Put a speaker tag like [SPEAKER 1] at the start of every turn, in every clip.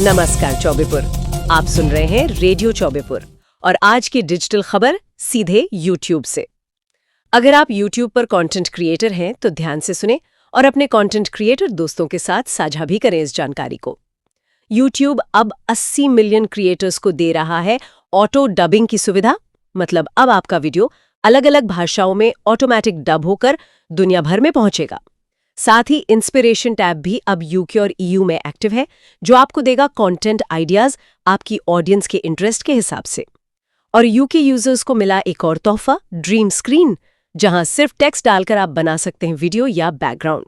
[SPEAKER 1] नमस्कार चौबेपुर, आप सुन रहे हैं रेडियो चौबेपुर और आज की डिजिटल खबर सीधे YouTube से। अगर आप YouTube पर कंटेंट क्रिएटर हैं तो ध्यान से सुने और अपने कंटेंट क्रिएटर दोस्तों के साथ साझा भी करें इस जानकारी को। YouTube अब 80 मिलियन क्रिएटर्स को दे रहा है ऑटो डबिंग की सुविधा। मतलब अब आपका वीडियो अलग-अलग भाषाओं में ऑटोमेटिक डब होकर दुनिया भर में पहुंचेगा। साथ ही इंस्पिरेशन टैब भी अब यूके और ईयू में एक्टिव है, जो आपको देगा कंटेंट आइडियाज आपकी ऑडियंस के इंटरेस्ट के हिसाब से। और यूके यूजर्स को मिला एक और तोहफा, ड्रीम स्क्रीन, जहां सिर्फ टेक्स्ट डालकर आप बना सकते हैं वीडियो या बैकग्राउंड।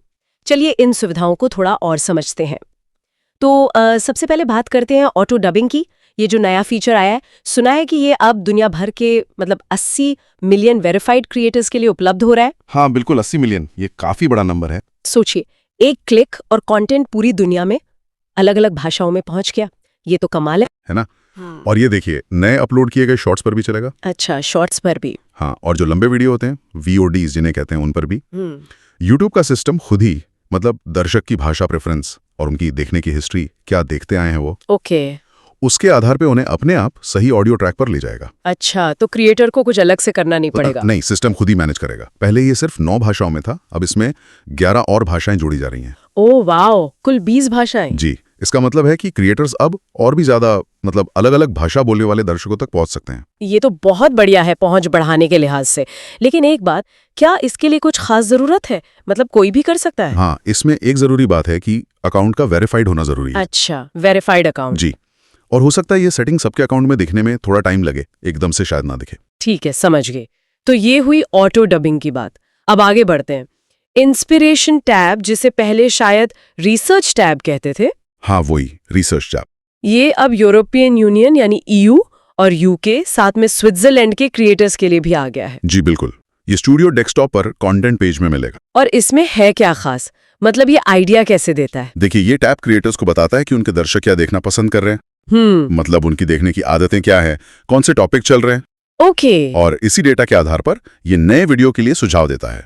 [SPEAKER 1] चलिए इन सुविधाओं को थोड़ा और समझते हैं। तो सबसे पहले बात करते हैं ऑटो डबिंग की। ये जो नया फीचर आया है, सुना है कि ये अब दुनिया भर के 80 मिलियन वेरीफाइड क्रिएटर्स के लिए उपलब्ध हो रहा है।
[SPEAKER 2] हाँ बिल्कुल, 80 मिलियन, ये काफी बड़ा नंबर है।
[SPEAKER 1] सोचिए, एक क्लिक और कंटेंट पूरी दुनिया में अलग अलग भाषाओं में पहुंच गया। ये तो कमाल है
[SPEAKER 2] ना? और ये देखिए, नए अपलोड किए गए शॉर्ट्स पर भी चलेगा।
[SPEAKER 1] अच्छा, शॉर्ट्स पर भी?
[SPEAKER 2] हाँ, और जो लंबे वीडियो होते हैं, VODs जिन्हें कहते हैं, उन पर भी। यूट्यूब का सिस्टम खुद ही दर्शक की भाषा प्रेफरेंस और उनकी देखने की हिस्ट्री, क्या देखते आए हैं वो, उसके आधार पे उन्हें अपने आप सही ऑडियो ट्रैक पर ले जाएगा।
[SPEAKER 1] अच्छा, तो क्रिएटर को कुछ अलग से करना नहीं पड़ेगा?
[SPEAKER 2] नहीं, सिस्टम खुद ही मैनेज करेगा। पहले ये सिर्फ 9 भाषाओं में था, अब इसमें 11 और भाषाएं जोड़ी जा रही हैं।
[SPEAKER 1] ओह वाओ, कुल 20 भाषाएं?
[SPEAKER 2] जी, इसका मतलब है कि क्रिएटर्स अब और भी ज्यादा अलग अलग भाषा बोलने वाले दर्शकों तक पहुंच सकते हैं।
[SPEAKER 1] ये तो बहुत बढ़िया है पहुंच बढ़ाने के लिहाज से। लेकिन एक बात, क्या इसके लिए कुछ खास जरूरत है? कोई भी कर सकता है?
[SPEAKER 2] हाँ, इसमें एक जरूरी बात है कि अकाउंट का वेरीफाइड होना जरूरी है।
[SPEAKER 1] अच्छा, वेरीफाइड अकाउंट।
[SPEAKER 2] जी, और हो सकता है ये सेटिंग सबके अकाउंट में दिखने में थोड़ा टाइम लगे, एकदम से शायद ना दिखे।
[SPEAKER 1] ठीक है, समझ गए। तो ये हुई ऑटो डबिंग की बात। अब आगे बढ़ते हैं। इंस्पिरेशन टैब, जिसे पहले शायद रिसर्च टैब कहते थे।
[SPEAKER 2] हाँ, वही रिसर्च टैब।
[SPEAKER 1] ये अब यूरोपियन यूनियन यानी EU और UK, साथ में स्विट्जरलैंड के क्रिएटर्स के लिए भी आ गया है।
[SPEAKER 2] जी बिल्कुल, ये स्टूडियो डेस्कटॉप पर कंटेंट पेज में मिलेगा।
[SPEAKER 1] और इसमें है क्या खास? ये आइडिया कैसे देता है?
[SPEAKER 2] देखिए, ये टैब क्रिएटर्स को बताता है कि उनके दर्शक क्या देखना पसंद कर रहे हैं। उनकी देखने की आदतें क्या है, कौन से टॉपिक चल रहे हैं।
[SPEAKER 1] ओके।
[SPEAKER 2] और इसी डेटा के आधार पर ये नए वीडियो के लिए सुझाव देता है।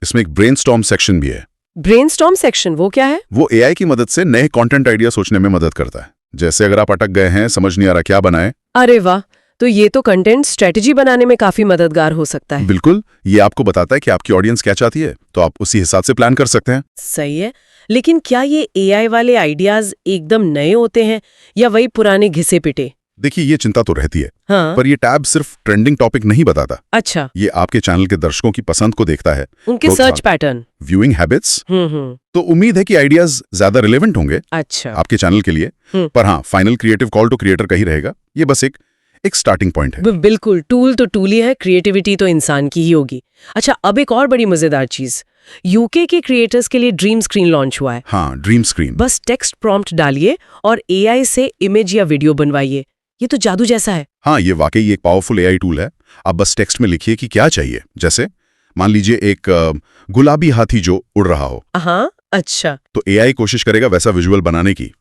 [SPEAKER 2] इसमें एक ब्रेनस्टॉर्म सेक्शन भी है।
[SPEAKER 1] ब्रेनस्टॉर्म सेक्शन वो क्या है?
[SPEAKER 2] वो AI की मदद से नए कंटेंट आइडिया सोचने में मदद करता है। जैसे अगर आप अटक गए हैं, समझ नहीं आ रहा क्या बनाएं।
[SPEAKER 1] अरे वाह, तो ये तो कंटेंट स्ट्रेटेजी बनाने में काफी मददगार हो सकता है।
[SPEAKER 2] बिल्कुल, ये आपको बताता है कि आपकी ऑडियंस क्या चाहती है, तो आप उसी हिसाब से प्लान कर सकते हैं।
[SPEAKER 1] सही है, लेकिन क्या ये AI वाले आइडियाज एकदम नए होते हैं या वही पुराने घिसे पिटे?
[SPEAKER 2] देखिए, ये चिंता तो रहती है।
[SPEAKER 1] हाँ?
[SPEAKER 2] पर ये टैब सिर्फ ट्रेंडिंग टॉपिक नहीं बताता।
[SPEAKER 1] अच्छा,
[SPEAKER 2] ये आपके चैनल के दर्शकों की पसंद को देखता है,
[SPEAKER 1] उनके सर्च पैटर्न,
[SPEAKER 2] व्यूइंग हैबिट्स। तो उम्मीद है कि आइडियाज ज्यादा रिलेवेंट होंगे
[SPEAKER 1] अच्छा
[SPEAKER 2] आपके चैनल के लिए। पर हाँ, final creative call to creator का ही रहेगा। ये बस एक स्टार्टिंग पॉइंट है।
[SPEAKER 1] बिल्कुल, टूल तो टूल ही है, क्रिएटिविटी तो इंसान की ही होगी। अच्छा, अब एक और बड़ी मजेदार चीज, यूके के क्रिएटर्स के लिए ड्रीम स्क्रीन लॉन्च हुआ है।
[SPEAKER 2] हाँ, ड्रीम स्क्रीन।
[SPEAKER 1] बस टेक्स्ट प्रॉम्प्ट डालिए और AI से इमेज या वीडियो बनवाइए। ये तो जादू जैसा है।
[SPEAKER 2] हाँ, ये वाकई एक पावरफुल AI टूल है। आप बस टेक्स्ट में लिखिए कि क्या चाहिए। जैसे मान लीजिए एक गुलाबी हाथी जो उड़ रहा हो।
[SPEAKER 1] हाँ, अच्छा।
[SPEAKER 2] तो AI कोशिश करेगा वैसा विजुअल बनाने की।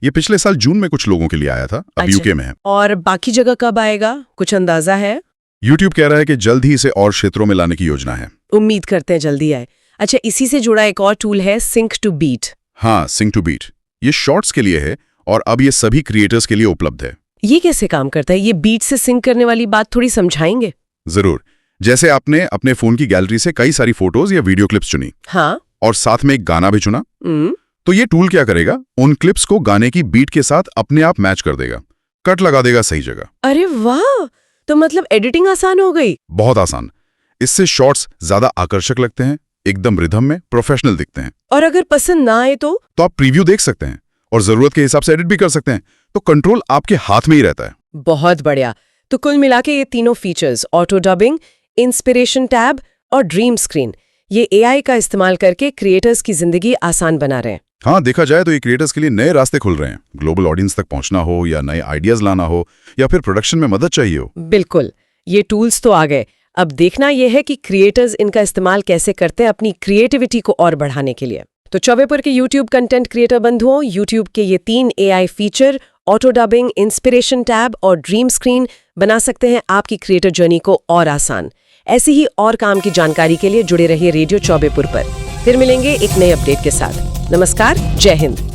[SPEAKER 2] ये पिछले साल जून में कुछ लोगों के लिए आया था, अब
[SPEAKER 1] अच्छा।
[SPEAKER 2] UK में है।
[SPEAKER 1] और बाकी जगह कब आएगा, कुछ अंदाजा है?
[SPEAKER 2] YouTube कह रहा है कि जल्द ही इसे और क्षेत्रों में लाने की योजना है।
[SPEAKER 1] उम्मीद करते हैं जल्दी आए। अच्छा, इसी से जुड़ा एक और टूल है, सिंक टू बीट।
[SPEAKER 2] हाँ, सिंक टू बीट। ये शॉर्ट्स के लिए है और अब ये सभी क्रिएटर्स के लिए उपलब्ध है।
[SPEAKER 1] ये कैसे काम करता है? ये बीट से सिंक करने वाली बात थोड़ी समझाएंगे?
[SPEAKER 2] जरूर। जैसे आपने अपने फोन की गैलरी से कई सारी फोटोज या वीडियो क्लिप्स चुनी।
[SPEAKER 1] हाँ।
[SPEAKER 2] और साथ में एक गाना भी चुना। तो ये टूल क्या करेगा, उन क्लिप्स को गाने की बीट के साथ अपने आप मैच कर देगा, कट लगा देगा सही जगह।
[SPEAKER 1] अरे वाह, तो एडिटिंग आसान हो गई।
[SPEAKER 2] बहुत आसान। इससे शॉर्ट्स ज्यादा आकर्षक लगते हैं, एकदम रिदम में प्रोफेशनल दिखते हैं।
[SPEAKER 1] और अगर पसंद ना आए तो
[SPEAKER 2] आप प्रीव्यू देख सकते हैं और जरूरत के हिसाब से एडिट भी कर सकते हैं। तो कंट्रोल आपके हाथ में ही रहता है।
[SPEAKER 1] बहुत बढ़िया। तो कुल मिला के ये तीनों features, auto dubbing, inspiration tab और ड्रीम स्क्रीन, ये AI का इस्तेमाल करके क्रिएटर्स की जिंदगी आसान बना रहे हैं।
[SPEAKER 2] हाँ, देखा जाए तो ये क्रिएटर्स के लिए नए रास्ते खुल रहे हैं। ग्लोबल ऑडियंस तक पहुंचना हो या नए आइडियाज लाना हो या फिर प्रोडक्शन में मदद चाहिए हो।
[SPEAKER 1] बिल्कुल, ये टूल्स तो आ गए। अब देखना यह है कि क्रिएटर्स इनका इस्तेमाल कैसे करते हैं अपनी क्रिएटिविटी को और बढ़ाने के लिए। तो चौबेपुर के YouTube कंटेंट क्रिएटर बंधुओं, YouTube के ये 3 AI feature, auto dubbing, inspiration tab और ड्रीम स्क्रीन, बना सकते हैं आपकी क्रिएटर जर्नी को और आसान। ऐसी ही और काम की जानकारी के लिए जुड़े रहिए रेडियो चौबेपुर पर। फिर मिलेंगे एक नए अपडेट के साथ। नमस्कार, जय हिंद।